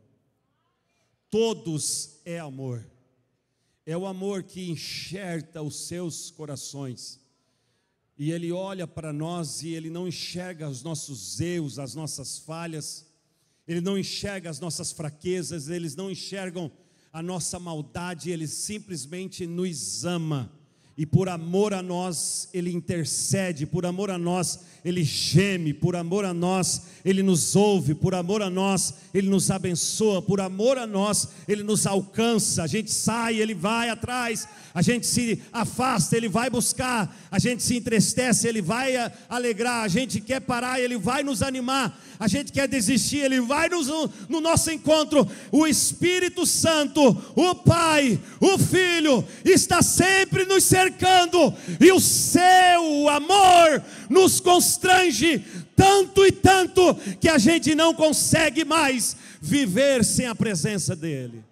S1: Todos é amor. É o amor que enxerta os seus corações. E ele olha para nós e ele não enxerga os nossos erros, as nossas falhas. Ele não enxerga as nossas fraquezas, eles não enxergam a nossa maldade, ele simplesmente nos ama. E por amor a nós, Ele intercede, por amor a nós, Ele geme, por amor a nós, Ele nos ouve, por amor a nós, Ele nos abençoa, por amor a nós, Ele nos alcança. A gente sai, Ele vai atrás, a gente se afasta, Ele vai buscar, a gente se entristece, Ele vai alegrar, a gente quer parar, Ele vai nos animar, a gente quer desistir, Ele vai no nosso encontro. O Espírito Santo, o Pai, o Filho, está sempre nos cercando, e o seu amor nos constrange tanto e tanto, que a gente não consegue mais viver sem a presença dEle.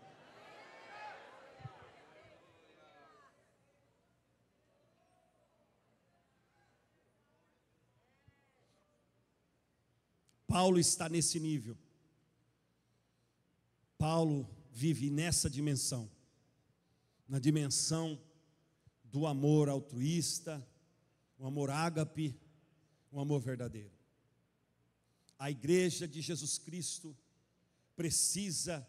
S1: Paulo está nesse nível. Paulo vive nessa dimensão, na dimensão do amor altruísta, o amor ágape, o amor verdadeiro. A igreja de Jesus Cristo precisa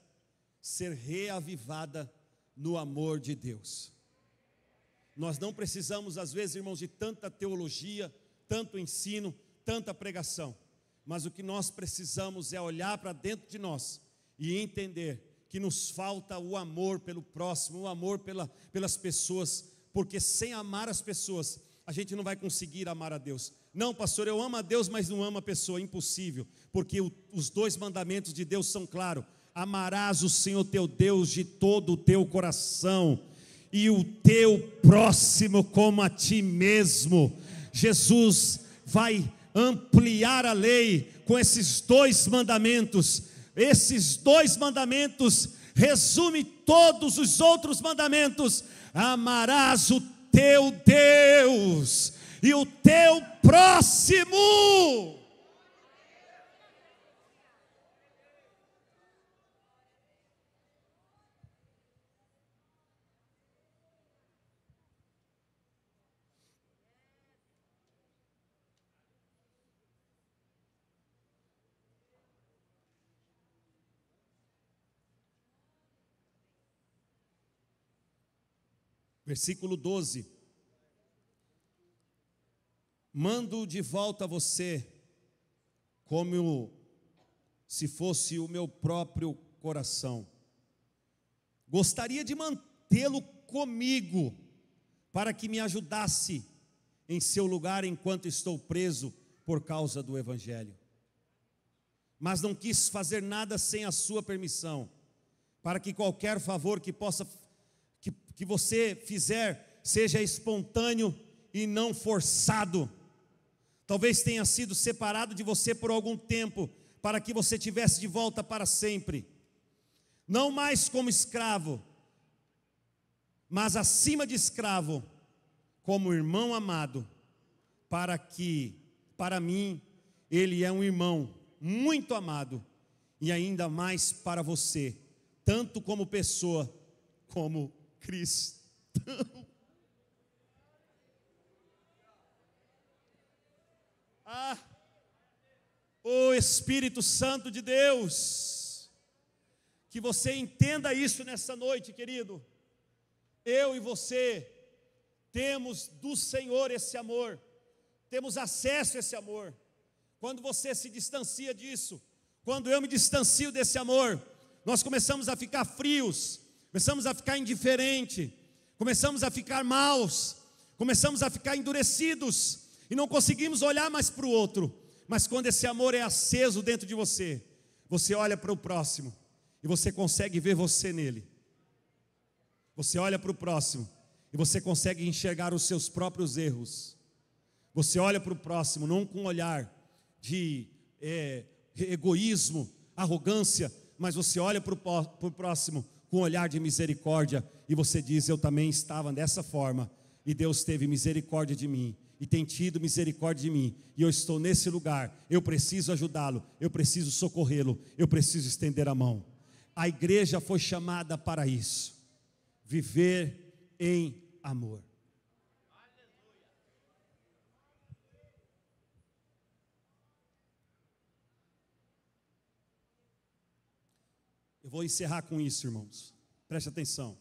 S1: ser reavivada no amor de Deus. Nós não precisamos, às vezes, irmãos, de tanta teologia, tanto ensino, tanta pregação. Mas o que nós precisamos é olhar para dentro de nós e entender que nos falta o amor pelo próximo, o amor pelas pessoas, porque sem amar as pessoas, a gente não vai conseguir amar a Deus. Não, pastor, eu amo a Deus, mas não amo a pessoa, impossível, porque os 2 mandamentos de Deus são claros: amarás o Senhor teu Deus de todo o teu coração, e o teu próximo como a ti mesmo. Jesus vai ampliar a lei com esses 2 mandamentos. Esses 2 mandamentos resumem todos os outros mandamentos: amarás o teu Deus e o teu próximo. Versículo 12: mando de volta a você, como se fosse o meu próprio coração. Gostaria de mantê-lo comigo, para que me ajudasse em seu lugar enquanto estou preso por causa do Evangelho. Mas não quis fazer nada sem a sua permissão, para que qualquer favor que você fizer seja espontâneo e não forçado. Talvez tenha sido separado de você por algum tempo, para que você tivesse de volta para sempre. Não mais como escravo, mas acima de escravo, como irmão amado, para mim, ele é um irmão muito amado, e ainda mais para você, tanto como pessoa, como cristão. O Espírito Santo de Deus, que você entenda isso nessa noite, querido. Eu e você temos do Senhor esse amor, temos acesso a esse amor. Quando você se distancia disso, quando eu me distancio desse amor, nós começamos a ficar frios, começamos a ficar indiferentes, começamos a ficar maus, começamos a ficar endurecidos, e não conseguimos olhar mais para o outro. Mas quando esse amor é aceso dentro de você, você olha para o próximo, e você consegue ver você nele. Você olha para o próximo, e você consegue enxergar os seus próprios erros. Você olha para o próximo, não com um olhar de egoísmo, arrogância, mas você olha para o próximo com um olhar de misericórdia, e você diz: eu também estava dessa forma, e Deus teve misericórdia de mim, e tem tido misericórdia de mim, e eu estou nesse lugar, eu preciso ajudá-lo, eu preciso socorrê-lo, eu preciso estender a mão. A igreja foi chamada para isso, viver em amor. Eu vou encerrar com isso, irmãos. Preste atenção.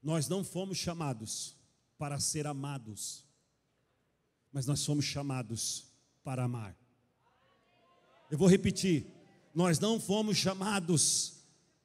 S1: Nós não fomos chamados para ser amados, mas nós somos chamados para amar. Eu vou repetir, nós não fomos chamados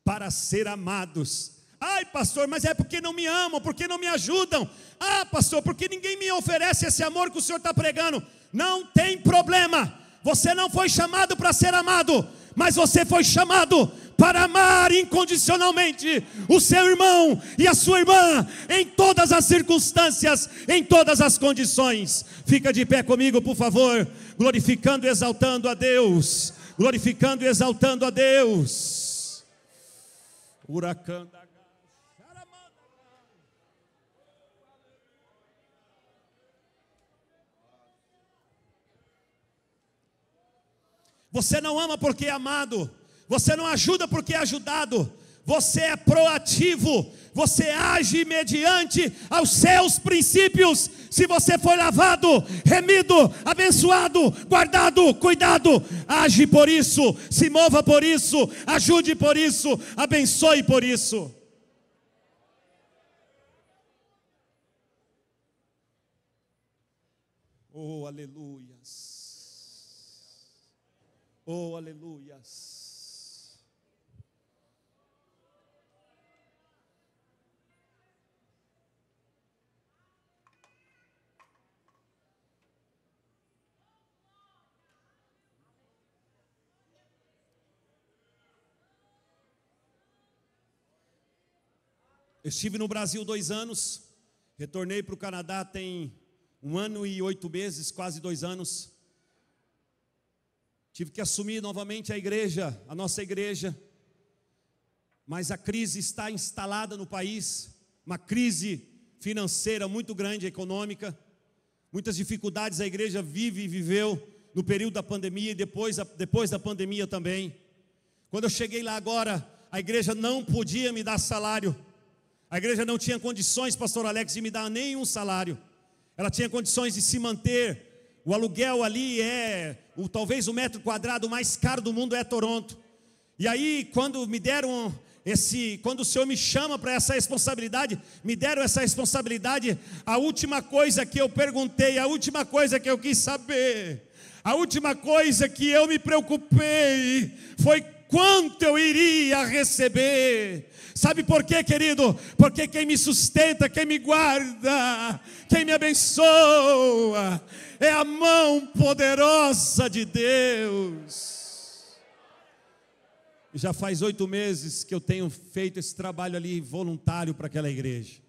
S1: para ser amados. Ai, pastor, mas é porque não me amam, porque não me ajudam. Ah, pastor, porque ninguém me oferece esse amor que o senhor está pregando. Não tem problema, você não foi chamado para ser amado, mas você foi chamado para amar incondicionalmente o seu irmão e a sua irmã, em todas as circunstâncias, em todas as condições. Fica de pé comigo, por favor, glorificando e exaltando a Deus, glorificando e exaltando a Deus. Huracão da Você não ama porque é amado, você não ajuda porque é ajudado, você é proativo, você age mediante aos seus princípios. Se você foi lavado, remido, abençoado, guardado, cuidado, age por isso, se mova por isso, ajude por isso, abençoe por isso. Oh, aleluias. Oh, aleluias. Eu estive no Brasil 2 anos, retornei para o Canadá tem 1 ano e 8 meses, quase 2 anos. Tive que assumir novamente a igreja, a nossa igreja, mas a crise está instalada no país, uma crise financeira muito grande, econômica, muitas dificuldades a igreja vive e viveu no período da pandemia e depois da pandemia também. Quando eu cheguei lá agora, a igreja não podia me dar salário, a igreja não tinha condições, pastor Alex, de me dar nenhum salário, ela tinha condições de se manter. O aluguel ali talvez o metro quadrado mais caro do mundo é Toronto. E aí, quando o Senhor me chama para essa responsabilidade, me deram essa responsabilidade, a última coisa que eu perguntei, a última coisa que eu quis saber, a última coisa que eu me preocupei, foi quanto eu iria receber. Sabe por quê, querido? Porque quem me sustenta, quem me guarda, quem me abençoa, é a mão poderosa de Deus. Já faz 8 meses que eu tenho feito esse trabalho ali voluntário para aquela igreja,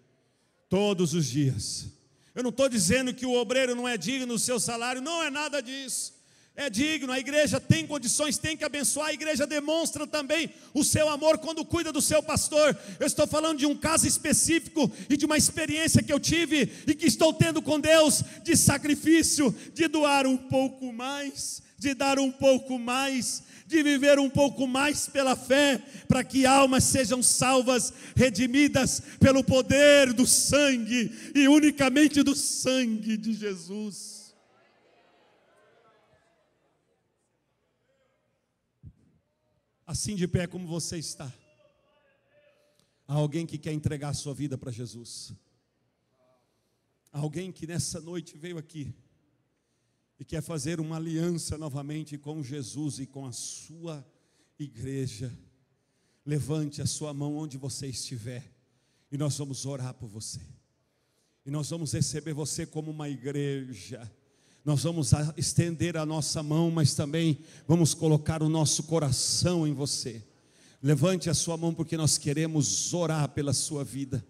S1: todos os dias. Eu não estou dizendo que o obreiro não é digno do seu salário, não é nada disso. É digno, a igreja tem condições, tem que abençoar, a igreja demonstra também o seu amor quando cuida do seu pastor. Eu estou falando de um caso específico e de uma experiência que eu tive e que estou tendo com Deus, de sacrifício, de doar um pouco mais, de dar um pouco mais, de viver um pouco mais pela fé, para que almas sejam salvas, redimidas pelo poder do sangue e unicamente do sangue de Jesus. Assim de pé como você está, há alguém que quer entregar a sua vida para Jesus, há alguém que nessa noite veio aqui e quer fazer uma aliança novamente com Jesus e com a sua igreja. Levante a sua mão onde você estiver e nós vamos orar por você, e nós vamos receber você como uma igreja. Nós vamos estender a nossa mão, mas também vamos colocar o nosso coração em você. Levante a sua mão, porque nós queremos orar pela sua vida.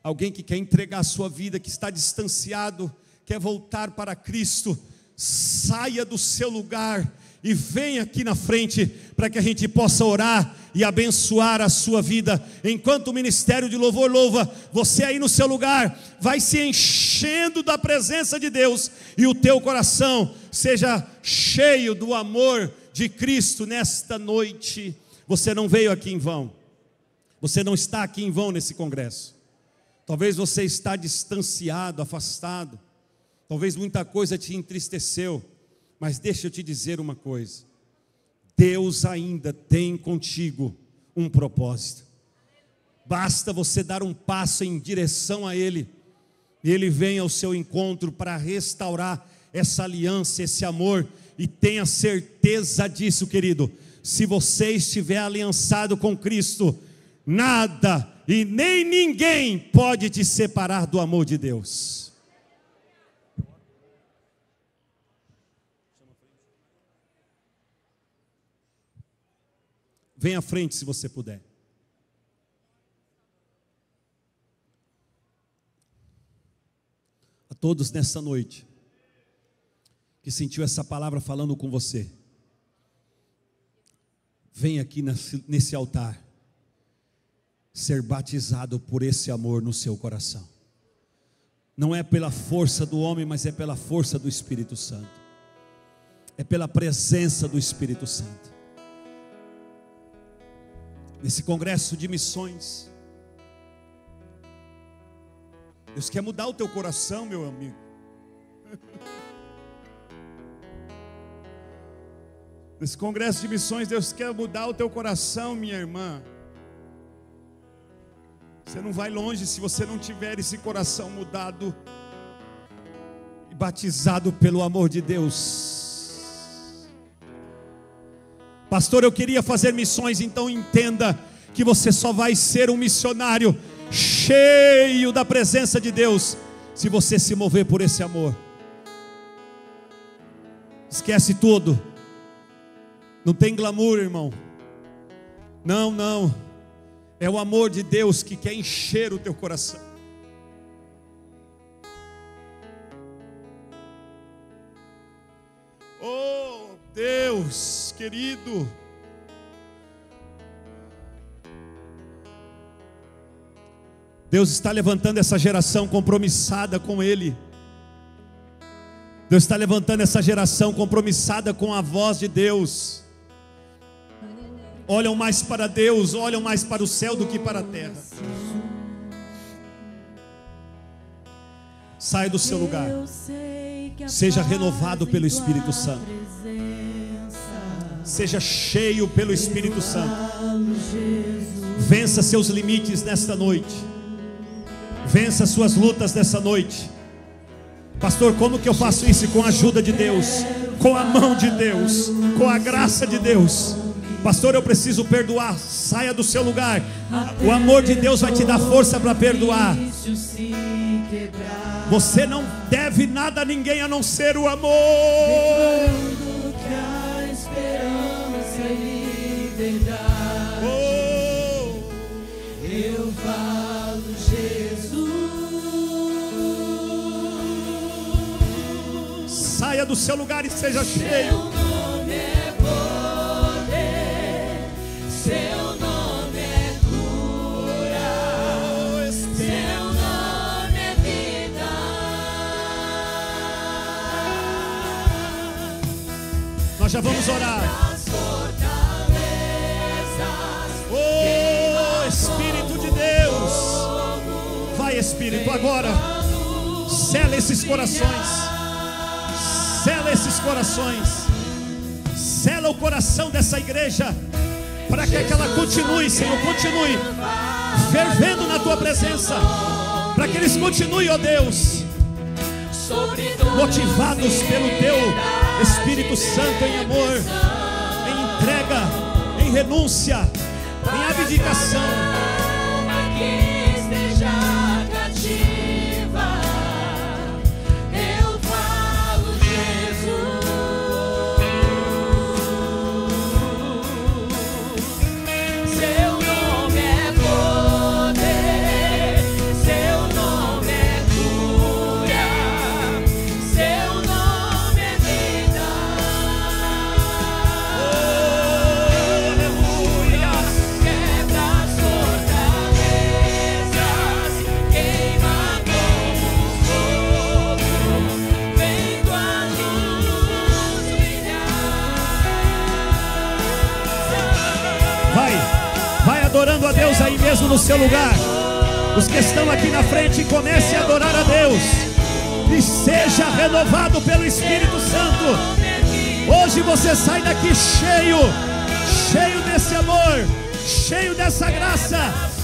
S1: Alguém que quer entregar a sua vida, que está distanciado, quer voltar para Cristo, saia do seu lugar e venha aqui na frente, para que a gente possa orar e abençoar a sua vida. Enquanto o ministério de louvor louva, você aí no seu lugar vai se enchendo da presença de Deus, e o teu coração seja cheio do amor de Cristo nesta noite. Você não veio aqui em vão, você não está aqui em vão nesse congresso. Talvez você está distanciado, afastado, talvez muita coisa te entristeceu, mas deixa eu te dizer uma coisa: Deus ainda tem contigo um propósito. Basta você dar um passo em direção a Ele, E Ele vem ao seu encontro para restaurar essa aliança, esse amor. E tenha certeza disso, querido. Se você estiver aliançado com Cristo, nada e nem ninguém pode te separar do amor de Deus. Venha à frente se você puder. A todos nessa noite que sentiu essa palavra falando com você, vem aqui nesse altar ser batizado por esse amor no seu coração. Não é pela força do homem, mas é pela força do Espírito Santo. É pela presença do Espírito Santo. Nesse congresso de missões, Deus quer mudar o teu coração, meu amigo. Nesse congresso de missões, Deus quer mudar o teu coração, minha irmã. Você não vai longe se você não tiver esse coração mudado e batizado pelo amor de Deus. Pastor, eu queria fazer missões, então entenda que você só vai ser um missionário cheio da presença de Deus se você se mover por esse amor. Esquece tudo. Não tem glamour, irmão. Não, não. É o amor de Deus que quer encher o teu coração. Oh, Deus querido. Deus está levantando essa geração compromissada com Ele. Deus está levantando essa geração compromissada com a voz de Deus. Olham mais para Deus, olham mais para o céu do que para a terra. Saia do seu lugar. Seja renovado pelo Espírito Santo. Seja cheio pelo Espírito Santo. Vença seus limites nesta noite. Vença suas lutas nessa noite. Pastor, como que eu faço isso? Com a ajuda de Deus, com a mão de Deus, com a graça de Deus. Pastor, eu preciso perdoar. Saia do seu lugar. O amor de Deus vai te dar força para perdoar. Você não deve nada a ninguém a não ser o amor. Oh, eu falo Jesus. Saia do seu lugar e seja cheio.
S2: Seu nome é cura, seu nome é vida.
S1: Nós já vamos orar. Oh, Espírito de Deus, vai, Espírito, agora. Sela esses corações. Sela esses corações. Sela o coração dessa igreja, para que ela continue, Senhor, continue fervendo na Tua presença, para que eles continuem, ó Deus, motivados pelo Teu Espírito Santo em amor, em entrega, em renúncia, em abdicação. Adorando a Deus aí mesmo no seu lugar. Os que estão aqui na frente, comece a adorar a Deus e seja renovado pelo Espírito Santo. Hoje você sai daqui cheio desse amor, cheio dessa graça,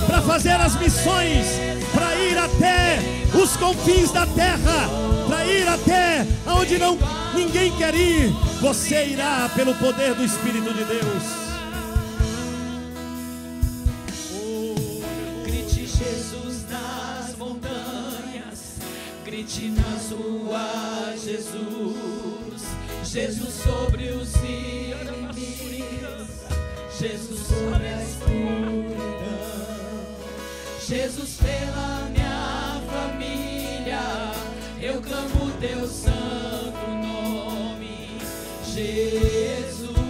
S1: para fazer as missões para ir até os confins da terra, para ir até onde ninguém quer ir. Você irá pelo poder do Espírito de Deus.
S2: Grite Jesus nas montanhas, grite nas ruas Jesus, Jesus sobre os inimigos, Jesus sobre a escuridão, Jesus pela minha família, eu clamo teu santo nome, Jesus.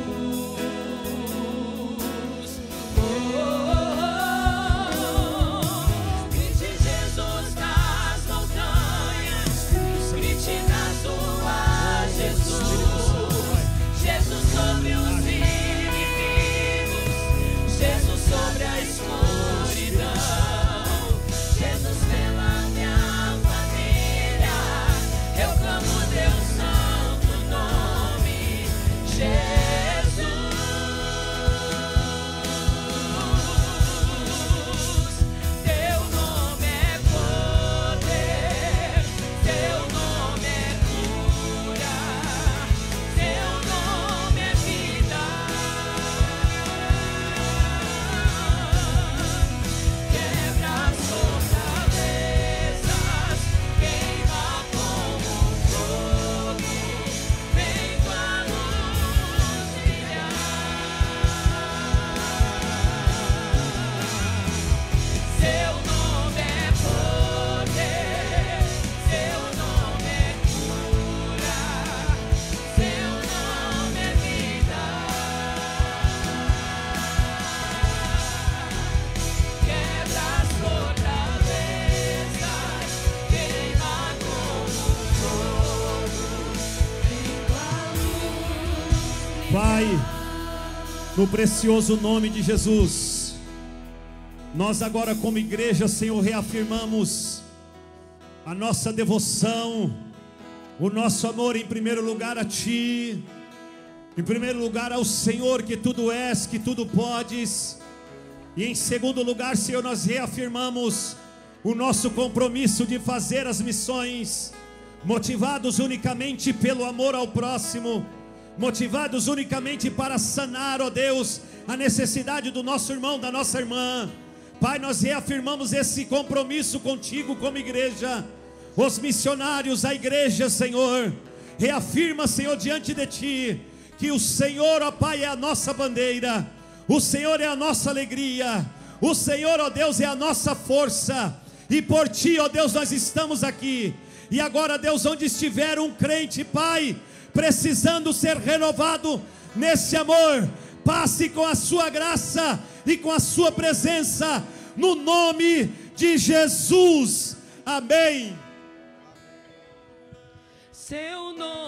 S1: Pai, no precioso nome de Jesus, nós agora como igreja, Senhor, reafirmamos a nossa devoção, o nosso amor em primeiro lugar a Ti, em primeiro lugar ao Senhor que tudo és, que tudo podes, e em segundo lugar, Senhor, nós reafirmamos o nosso compromisso de fazer as missões, motivados unicamente pelo amor ao próximo, motivados unicamente para sanar, ó Deus, a necessidade do nosso irmão, da nossa irmã. Pai, nós reafirmamos esse compromisso contigo como igreja, os missionários, a igreja, Senhor, reafirma, Senhor, diante de Ti, que o Senhor, ó Pai, é a nossa bandeira, o Senhor é a nossa alegria, o Senhor, ó Deus, é a nossa força, e por Ti, ó Deus, nós estamos aqui. E agora, Deus, onde estiver um crente, Pai, precisando ser renovado nesse amor, passe com a sua graça e com a sua presença, no nome de Jesus, amém.
S2: Seu nome.